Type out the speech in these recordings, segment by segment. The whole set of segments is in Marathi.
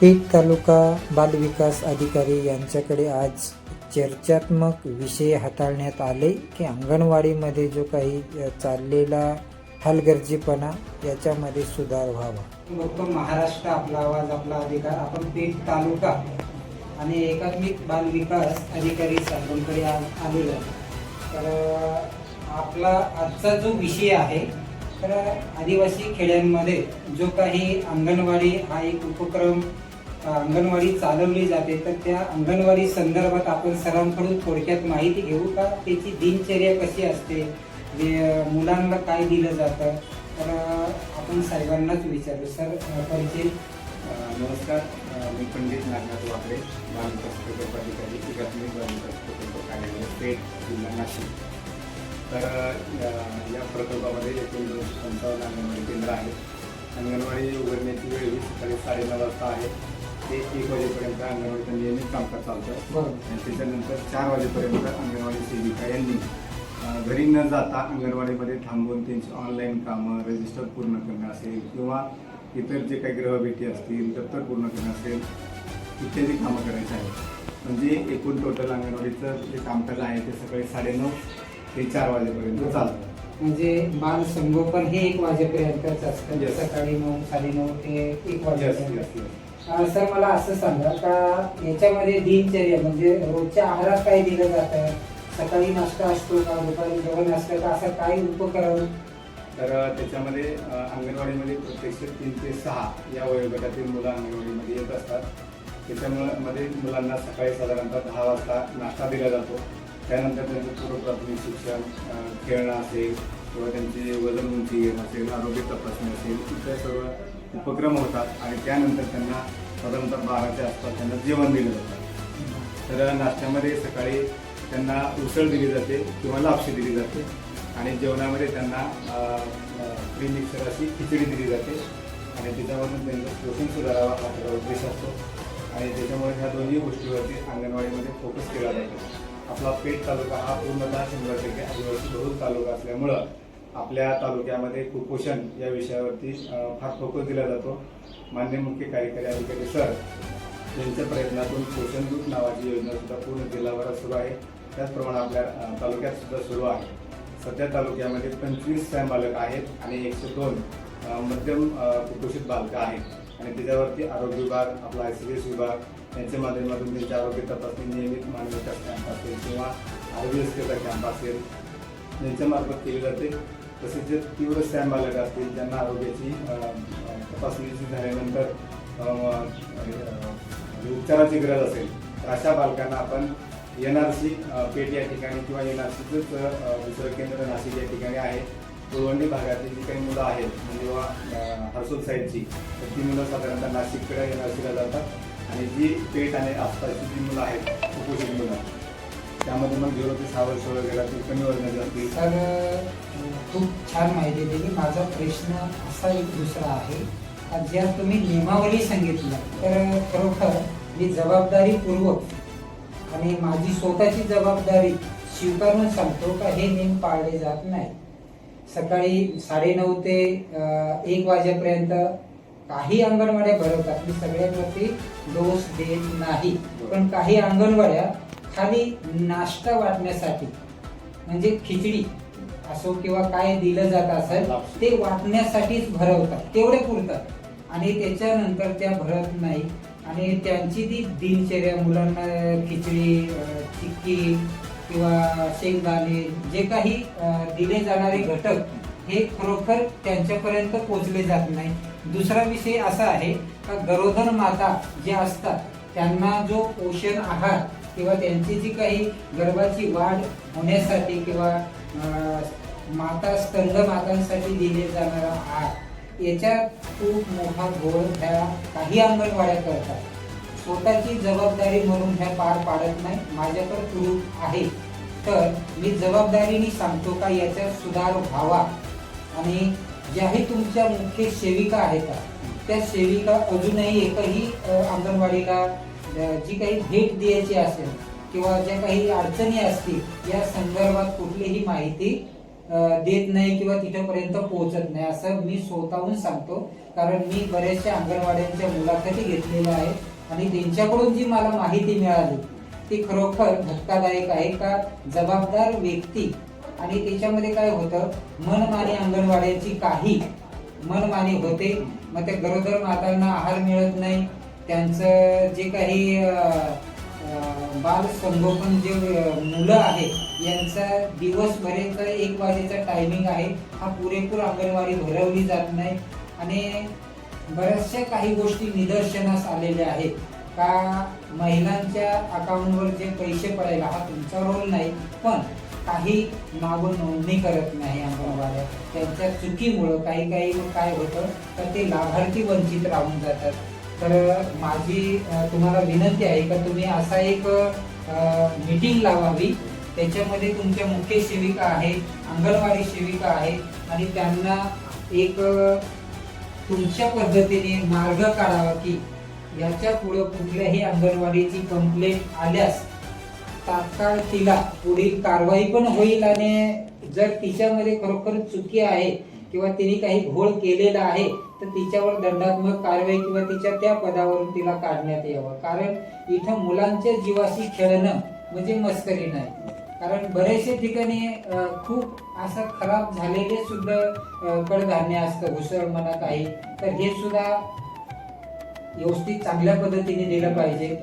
पेठ तालुका बालविकास अधिकारी यांच्याकडे आज चर्चात्मक विषय हाताळण्यात आले की अंगणवाडीमध्ये जो काही चाललेला हलगर्जीपणा याच्यामध्ये सुधार व्हावा। बघतो महाराष्ट्र आपला आवाज आपला अधिकार, आपण पेठ तालुका आणि एकात्मिक बालविकास अधिकारी साहेबांकडे आलेलो आहे। तर आपला आजचा जो विषय आहे तर आदिवासी खेड्यांमध्ये जो काही अंगणवाडी हा एक उपक्रम अंगणवाडी चालवली जाते, तर त्या अंगणवाडी संदर्भात आपण सरांकडून थोडक्यात माहिती घेऊ का, त्याची दिनचर्या कशी असते, मुलांना काय दिलं जातं, तर आपण साहेबांनाच विचारू। सर परिचय। नमस्कार, मी पंडित नागनाथ वाकडे, बालविकास प्रकल्प अधिकारी, एकात्मिक बालविकास प्रकल्प कार्यालय, पेठ, जिल्हा नाशिक। तर या प्रकल्पामध्ये एकूण 255 अंगणवाडी केंद्र आहेत। अंगणवाडी उघडण्याची वेळ सकाळी 9:30 वाजता आहे ते 1 वाजेपर्यंत अंगणवाडीचं नियमित कामकाज चालतं आणि त्याच्यानंतर 4 वाजेपर्यंत अंगणवाडी सेविका यांनी घरी न जाता अंगणवाडीमध्ये थांबून त्यांची ऑनलाईन कामं, रजिस्टर पूर्ण करणं असेल किंवा इतर जे काही गृहभेटी असतील, दप्तर पूर्ण करणं असेल, इत्यादी कामं करायची आहेत। म्हणजे एकूण टोटल अंगणवाडीचं जे कामकाज आहे ते सकाळी 9:30 ते 4 वाजेपर्यंत चालतं। म्हणजे बाल संगोपन हे 1 वाजेपर्यंतच असतं, सकाळी 9, 9:30 ते 1 वाजेपर्यंत। सर मला असं सांगा का याच्यामध्ये दिनचर्या म्हणजे रोजच्या आहारात काय दिलं जातं, सकाळी नाश्ता असतो का, दुपारी जेवण असतं का, असं काय उपक्रम? तर त्याच्यामध्ये अंगणवाडीमध्ये प्रत्यक्ष 3 ते 6 या वयोगटातील मुलं अंगणवाडीमध्ये येत असतात। त्याच्यामध्ये मुलांना सकाळी साधारणतः 10 वाजता नाश्ता दिला जातो। त्यानंतर त्यांचं पूर्व प्राथमिक शिक्षण, खेळणं असेल किंवा त्यांची वजन उंची घेणं असेल, आरोग्य तपासणी असेल, इतर सर्व उपक्रम होतात आणि त्यानंतर त्यांना साधारणतः 12च्या आसपास त्यांना जेवण दिलं जातं। तर नाश्त्यामध्ये सकाळी त्यांना उसळ दिली जाते किंवा लापशी दिली जाते आणि जेवणामध्ये त्यांना प्रीमिक्सर अशी खिचडी दिली जाते आणि त्याच्यामधून त्यांचं पोषण सुधारावा हा त्याचा उद्देश असतो आणि त्याच्यामुळे ह्या दोन्ही गोष्टीवरती अंगणवाडीमध्ये फोकस केला जातो। आपला पेठ तालुका हा पूर्णतः 100% आदिवासी बहुल तालुका असल्यामुळं आपल्या तालुक्यामध्ये कुपोषण या विषयावरती फार फोकस दिला जातो। माननीय मुख्य कार्यकारी अधिकारी सर यांच्या प्रयत्नातून पोषण दूत नावाची योजना सुद्धा पूर्ण जिल्हाभरात सुरू आहे, त्याचप्रमाणे आपल्या तालुक्यात सुद्धा सुरू आहे। सध्या तालुक्यामध्ये 25 सॅम बालक आहेत आणि 102 मध्यम कुपोषित बालकं आहेत आणि त्याच्यावरती आरोग्य विभाग, आपला ICDS विभाग यांच्या माध्यमातून त्यांची आरोग्य तपासणी नियमित मानवीचा कॅम्प असेल किंवा RBSKचा कॅम्प असेल यांच्यामार्फत केली जाते। तसेच जे तीव्र सॅम बालक असतील ज्यांना आरोग्याची तपासणी झाल्यानंतर उपचाराची गरज असेल तर अशा बालकांना आपण NRC पेठ या ठिकाणी किंवा NRCचंच दुसरं केंद्र नाशिक या ठिकाणी आहे, पुरवंडी भागातील जी काही मुलं आहेत म्हणजे हर्सूल साईडची, तर ती मुलं साधारणतः नाशिककडे NRCला जातात आणि जी पेठ आणि आसपासची जी मुलं आहेत कुपोषित मुलं त्यामध्ये मग 0 ते 6 वर्ष वगैरे कमी वजनाचे असतील। तर खूप छान माहिती दिली। माझा प्रश्न असा एक दुसरा आहे, ज्या तुम्ही नियमावली सांगितलं तर खरोखर मी जबाबदारीपूर्वक आणि माझी स्वतःची जबाबदारी स्वीकारून सांगतो का हे नियम पाळले जात नाही। सकाळी 9:30 ते 1 वाजेपर्यंत काही अंगणवाड्या भरवतात, मी सगळ्यांवरती दोष देत नाही, पण काही अंगणवाड्या खाली नाश्ता वाटण्यासाठी म्हणजे खिचडी असो किंवा काय दिलं जात असेल ते वाटण्यासाठीच भरवतात, तेवढे पुरतात आणि त्याच्यानंतर त्या भरत नाही आणि त्यांची ती दिनचर्या मुलांना खिचडी, चिक्की किंवा शेंगदाणे जे काही दिले जाणारे घटक हे खरोखर त्यांच्यापर्यंत पोचले जात नाही। दुसरा विषय असा आहे का गरोदर माता जे असतात त्यांना जो पोषण आहार किंवा त्यांची जी काही गर्भाची वाढ होण्यासाठी किंवा स्तंभ मातांसाठी दिले जाणारा आहार याच्यात खूप मोठा घोळ ह्या काही अंगणवाड्या करतात। स्वतःची जबाबदारी म्हणून ह्या पार पाडत नाही। माझ्याकडे प्रूफ आहे, तर मी जबाबदारीने सांगतो का याच्यात सुधार व्हावा आणि ज्याही तुमच्या मुख्य सेविका आहेत त्या सेविका अजूनही एकही अंगणवाडीला जी काही भेट द्यायची असेल किंवा ज्या काही अडचणी असतील या संदर्भात कुठलीही माहिती देत नाही किंवा तिथपर्यंत पोहोचत नाही, असं मी स्वतःहून सांगतो. कारण मी बऱ्याचशा अंगणवाड्यांच्या मुलाखती घेतलेल्या आहेत आणि त्यांच्याकडून जी मला माहिती मिळाली ती खरोखर धक्कादायक आहे. का जबाबदार व्यक्ती आणि त्याच्यामध्ये काय होतं, मनमानी अंगणवाड्याची काही मनमानी होते. मग त्या गरोदर मातांना आहार मिळत नाही, त्यांचं जे काही बाल संगोपन जे मुलं आहेत यांचा दिवसभराचा 1 वाजेचा टायमिंग आहे, हा पुरेपूर अंगणवाडी भरवली जात नाही. आणि बऱ्याचशा काही गोष्टी निदर्शनास आलेल्या आहेत का महिलांच्या अकाउंटवर जे पैसे पडायला, हा तुमचा रोल नाही, पण काही नावं नोंदणी करत नाही अंगणवाड्या. त्यांच्या चुकीमुळं काही काय होतं तर ते लाभार्थी वंचित राहून जातात. तर माझी तुम्हाला विनंती आहे का तुम्ही असा एक मीटिंग लावावी, त्याच्यामध्ये तुमच्या मुख्य सेविका आहेत, अंगणवाडी सेविका आहेत आणि त्यांना एक तुमच्या पद्धतीने मार्ग काढावा की याच्या पुढे कुठल्याही अंगणवाडीची कंप्लेंट आल्यास तात्काळ तिला पुढील कारवाई पण होईल आणि जर तिच्यामध्ये खरोखर चुकी आहे किंवा तिने काही घोळ केलेला आहे तर तिच्यावर दंडात्मक कारवाई किंवा तिच्या त्या पदावरून तिला काढण्यात यावं. कारण इथं मुलांच्या जीवाशी खेळणं म्हणजे मस्करी नाही. कारण बरेचशे ठिकाणी खूप असं खराब झालेले सुद्धा कडधान्य असतं, घुसळ म्हणा काही, तर हे सुद्धा व्यवस्थित चांगल्या पद्धतीने दिलं पाहिजे.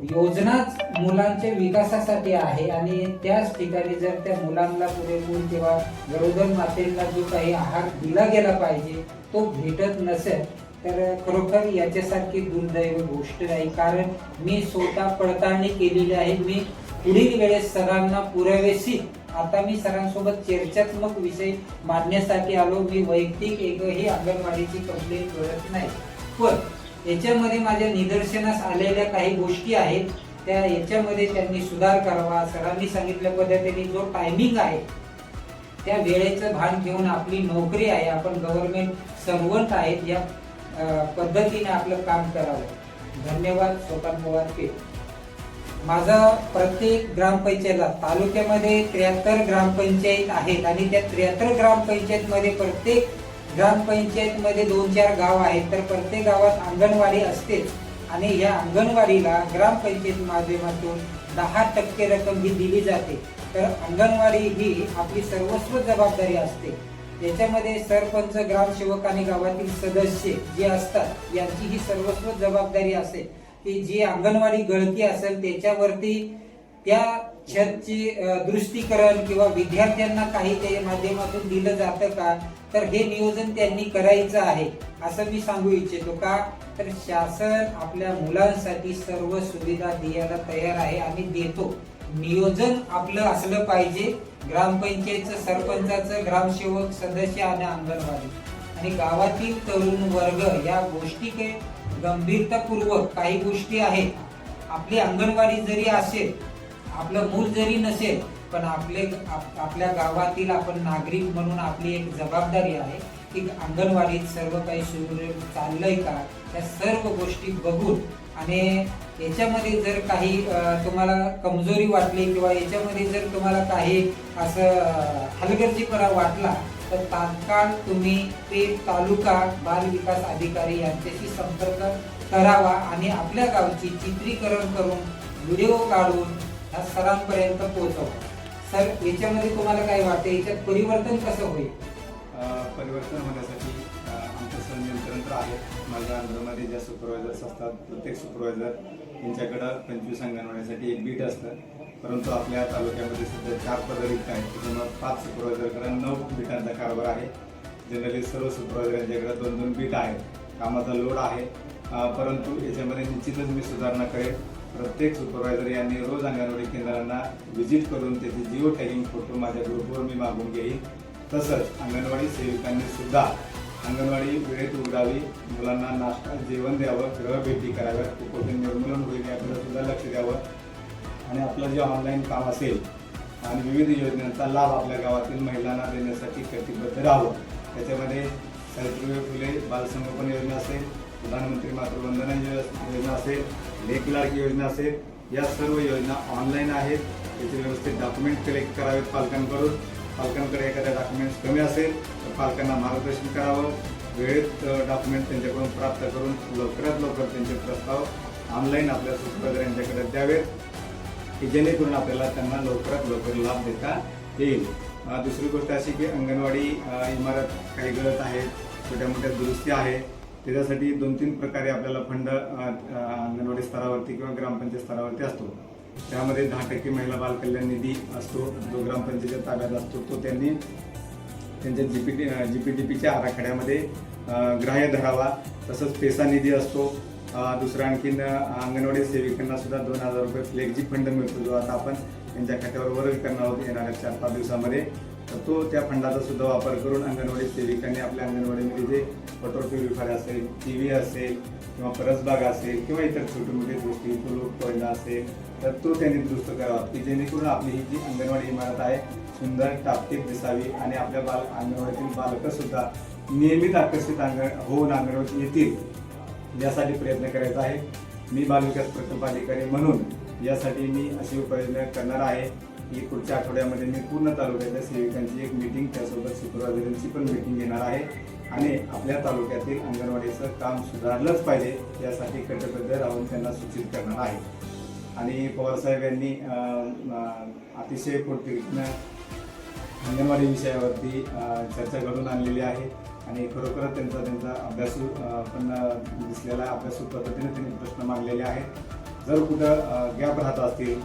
योजनाच मुलांच्या विकासासाठी आहे आणि त्याच ठिकाणी जर त्या मुलांना पुरेपूर किंवा गरोदर मातेला जो काही आहार दिला गेला पाहिजे तो भेटत नसेल तर खरोखर याच्यासारखी दुर्दैव गोष्ट नाही. कारण मी स्वतः पडताळणी केलेली आहे. मी पुढील वेळेस सरांना पुरावेशीर आता मी सरांसोबत चर्चात्मक विषय मांडण्यासाठी आलो. मी वैयक्तिक एकही अंगणवाडीची कंप्लेंट करत नाही, पण याच्यामध्ये माझ्या निदर्शनास आलेल्या काही गोष्टी आहेत त्या याच्यामध्ये त्यांनी सुधार करावा. सरांनी सांगितल्या पद्धतीने जो टायमिंग आहे त्या वेळेचं भान घेऊन आपली नोकरी आहे, आपण गव्हर्नमेंट सर्वंट आहेत, या पद्धतीने आपलं काम करावं. धन्यवाद. सोपान पवार पे. माझा प्रत्येक ग्रामपंचायतला तालुक्यामध्ये 73 ग्रामपंचायत आहेत आणि त्या 73 ग्रामपंचायत मध्ये प्रत्येक ग्रामपंचायत मध्ये 2-4 गाव आहेत, तर प्रत्येक गावात अंगणवाडी असतेच आणि या अंगणवाडीला ग्रामपंचायत माध्यमातून 10% रक्कम ही दिली जाते. तर अंगणवाडी ही आपली सर्वस्व जबाबदारी असते. याच्यामध्ये सरपंच, ग्रामसेवक आणि गावातील सदस्य जे असतात यांची ही सर्वस्व जबाबदारी असते की जी अंगणवाडी गळती असेल त्याच्यावरती त्या छतची दृष्टीकरण किंवा विद्यार्थ्यांना काही त्या माध्यमातून दिलं जातं का, तर हे नियोजन त्यांनी करायचं आहे असं मी सांगू इच्छितो. का तर शासन आपल्या मुलांसाठी सर्व सुविधा द्यायला तयार आहे आणि देतो. नियोजन आपलं असलं पाहिजे, ग्रामपंचायतचं, सरपंचाचं, ग्रामसेवक, सदस्य आणि अंगणवाडी आणि गावातील तरुण वर्ग या गोष्टी काही गंभीरतापूर्वक काही गोष्टी आहेत. आपली अंगणवाडी जरी असेल, आपलं मूल जरी नसेल, पण आपल्या गावातील आपण नागरिक म्हणून आपली एक जबाबदारी आहे की अंगणवाडीत सर्व काही सुरळीत चाललंय का, त्या सर्व गोष्टी बघून आणि याच्यामध्ये जर काही तुम्हाला कमजोरी वाटली किंवा याच्यामध्ये जर तुम्हाला काही असं हलगर्जीपणा वाटला तर तात्काळ तुम्ही ते तालुका बाल विकास अधिकारी यांच्याशी संपर्क करावा आणि आपल्या गावची चित्रीकरण करून व्हिडिओ काढून ह्या सरांपर्यंत पोहोचवा. सर, याच्यामध्ये तुम्हाला काय वाटतं, याच्यात परिवर्तन कसं होईल? परिवर्तन होण्यासाठी आमचं संनियंत्रण तर आहे. माझ्या अंडरमध्ये ज्या सुपरवायझर्स असतात प्रत्येक सुपरवायझर यांच्याकडं 25 अंगणवाडीसाठी एक बीट असतं. परंतु आपल्या तालुक्यामध्ये सध्या 4 पदं रिक्त आहेत, त्याच्यामुळे 5 सुपरवायझरकडे 9 बीटांचा कारभार आहे. जनरली सर्व सुपरवायझर यांच्याकडे 2-2 बीट आहेत. कामाचा लोड आहे, परंतु याच्यामध्ये निश्चितच मी सुधारणा करेन. प्रत्येक सुपरवायझर यांनी रोज अंगणवाडी केंद्रांना व्हिजिट करून त्याचे जिओ टॅगिंग फोटो माझ्या ग्रुपवर मी मागून घेईन. तसंच अंगणवाडी सेविकांनी सुद्धा अंगणवाडी वेळेत उघडावी, मुलांना नाश्ता जेवण द्यावं, गृहभेटी कराव्या, कुपोषण निर्मूलन होईल याकडे सुद्धा लक्ष द्यावं आणि आपलं जे ऑनलाईन काम असेल आणि विविध योजनांचा लाभ आपल्या गावातील महिलांना देण्यासाठी कटिबद्ध राहावं. त्याच्यामध्ये सावित्रीबाई फुले बालसंगोपन योजना असेल, प्रधानमंत्री मातृवंदना योजना असेल, लेक लाडकी योजना असेल, या सर्व योजना ऑनलाईन आहेत. त्याचे व्यवस्थित डॉक्युमेंट कलेक्ट करावेत पालकांकडून पालकांकडे एखाद्या डॉक्युमेंट्स कमी असेल तर पालकांना मार्गदर्शन करावं, वेळेत डॉक्युमेंट त्यांच्याकडून प्राप्त करून लवकरात लवकर त्यांचे प्रस्ताव ऑनलाईन आपल्या सुपरवायझर यांच्याकडे द्यावेत की जेणेकरून आपल्याला त्यांना लवकरात लवकर लाभ देता येईल. दुसरी गोष्ट अशी की अंगणवाडी इमारत काही गळत आहेत, छोट्या मोठ्या दुरुस्ती आहे, त्याच्यासाठी 2-3 प्रकारे आपल्याला फंड अंगणवाडी स्तरावरती किंवा ग्रामपंचायत स्तरावरती असतो. त्यामध्ये 10% महिला बाल कल्याण निधी असतो, जो ग्रामपंचायतीच्या ताब्यात असतो. तो त्यांनी त्यांच्या GPDPच्या आराखड्यामध्ये ग्राह्य धरावा. तसंच पेसा निधी असतो. दुसरा आणखीन अंगणवाडी सेविकांना सुद्धा 2000 रुपये फ्लेक्झी फंड मिळतो, जो आता आपण त्यांच्या खात्यावर वर्ग करणार आहोत येणाऱ्या 4-5 दिवसामध्ये. तर तो त्या फंडाचा सुद्धा वापर करून अंगणवाडी सेविकांनी आपल्या अंगणवाडीमध्ये जे वॉटर प्युरिफायर असेल, TV असेल किंवा परसबाग असेल किंवा इतर छोटी मोठी गोष्टी, टॉयलेट असेल, तर तो त्यांनी दुरुस्त करावा की जेणेकरून आपली ही जी अंगणवाडी इमारत आहे सुंदर टापटीप दिसावी आणि आपल्या अंगणवाडीतील बालकं सुद्धा नियमित आकर्षित होऊन अंगणवाडीत येतील यासाठी प्रयत्न करायचा आहे. मी बालविकास प्रकल्प अधिकारी म्हणून यासाठी मी अशी उपाययोजना करणार आहे की पुढच्या आठवड्यामध्ये मी पूर्ण तालुक्यातल्या सेविकांची एक मीटिंग, त्यासोबत सुपरवायझरांची पण मीटिंग घेणार आहे आणि आपल्या तालुक्यातील अंगणवाडीचं काम सुधारलंच पाहिजे यासाठी कटिबद्ध राहून त्यांना सूचित करणार आहे. आणि पवारसाहेब यांनी अतिशय पोटतिरीतनं अंगणवाडी विषयावरती चर्चा घडून आणलेली आहे आणि खरोखरच त्यांचा अभ्यासू पण दिसलेला अभ्यासू पद्धतीने त्यांनी प्रश्न मांडलेले आहेत. जर कुठं गॅप राहत असतील,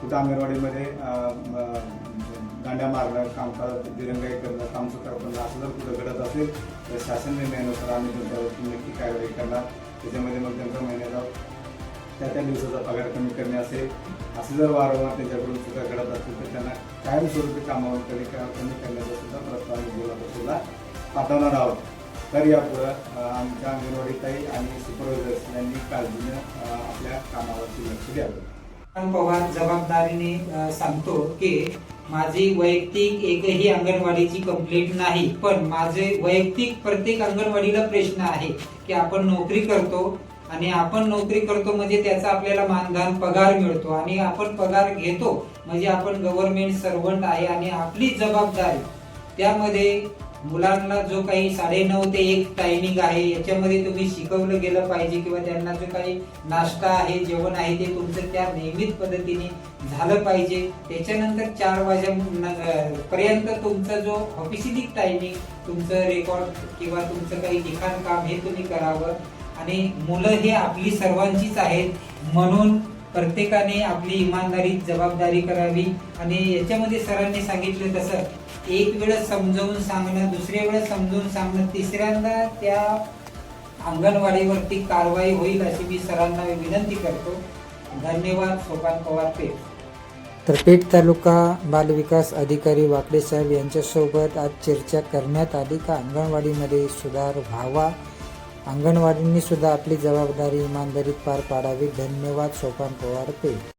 कुठं अंगणवाडीमध्ये दांड्या मारणं, कामकाज दिरंगाई करणं, काम सुकारपणं असं जर कुठं घडत असेल तर शासन निर्णयानुसार आम्ही त्यांच्यावरती नक्की कारवाई करणार. त्याच्यामध्ये मग त्यांचा महिन्याचा त्या दिवसाचा पगार कमी करणे असेल, असं जर वारंवार त्यांच्याकडून सुद्धा घडत असेल तर त्यांना कायमस्वरूपी कामावर कमी करण्याचा सुद्धा प्रस्ताव सुद्धा पाठवणार आहोत. तर यापुढं आमच्या अंगणवाडीताई आणि सुपरवायझर्स यांनी काळजीनं आपल्या कामावरती लक्ष द्यावं. पवार जबाबदारीने सांगतो की माझी वैयक्तिक एकही अंगणवाडीची कंप्लेंट नाही, पण माझे वैयक्तिक प्रत्येक अंगणवाडीला प्रश्न आहे की आपण नोकरी करतो आणि आपण नोकरी करतो म्हणजे त्याचा आपल्याला मानधन पगार मिळतो आणि आपण पगार घेतो म्हणजे आपण गव्हर्नमेंट सर्वंट आहे आणि आपली जबाबदारी त्यामध्ये मुलांना जो काही 9:30 ते 1 टायमिंग आहे याच्यामध्ये तुम्ही शिकवलं गेलं पाहिजे किंवा त्यांना जो काही नाश्ता आहे, जेवण आहे ते तुमचं त्या नियमित पद्धतीने झालं पाहिजे. त्याच्यानंतर 4 वाजेपर्यंत तुमचा जो ऑफिशियली टायमिंग, तुमचं रेकॉर्ड किंवा तुमचं काही लिखाण काम हे तुम्ही करावं. आणि मुलं हे आपली सर्वांचीच आहेत म्हणून प्रत्येकाने आपली इमानदारी जबाबदारी करावी. आणि याच्यामध्ये सरांनी सांगितलं तसं एक वेळेस समजावून सांगणं, दुसऱ्या वेळेस समजावून सांगणं, तिसऱ्यांदा त्या अंगणवाडीवरती कारवाई होईल अशी मी सरांना विनंती करतो. धन्यवाद. सोपान पवार, पेठ. तर पेठ तालुका बालविकास अधिकारी वाकडे साहेब यांच्यासोबत आज चर्चा करण्यात आली का अंगणवाडीमध्ये सुधार व्हावा, अंगणवाडींनी सुद्धा आपली जबाबदारी इमानदारीत पार पाडावी. धन्यवाद. सोपान पवार, पेठ.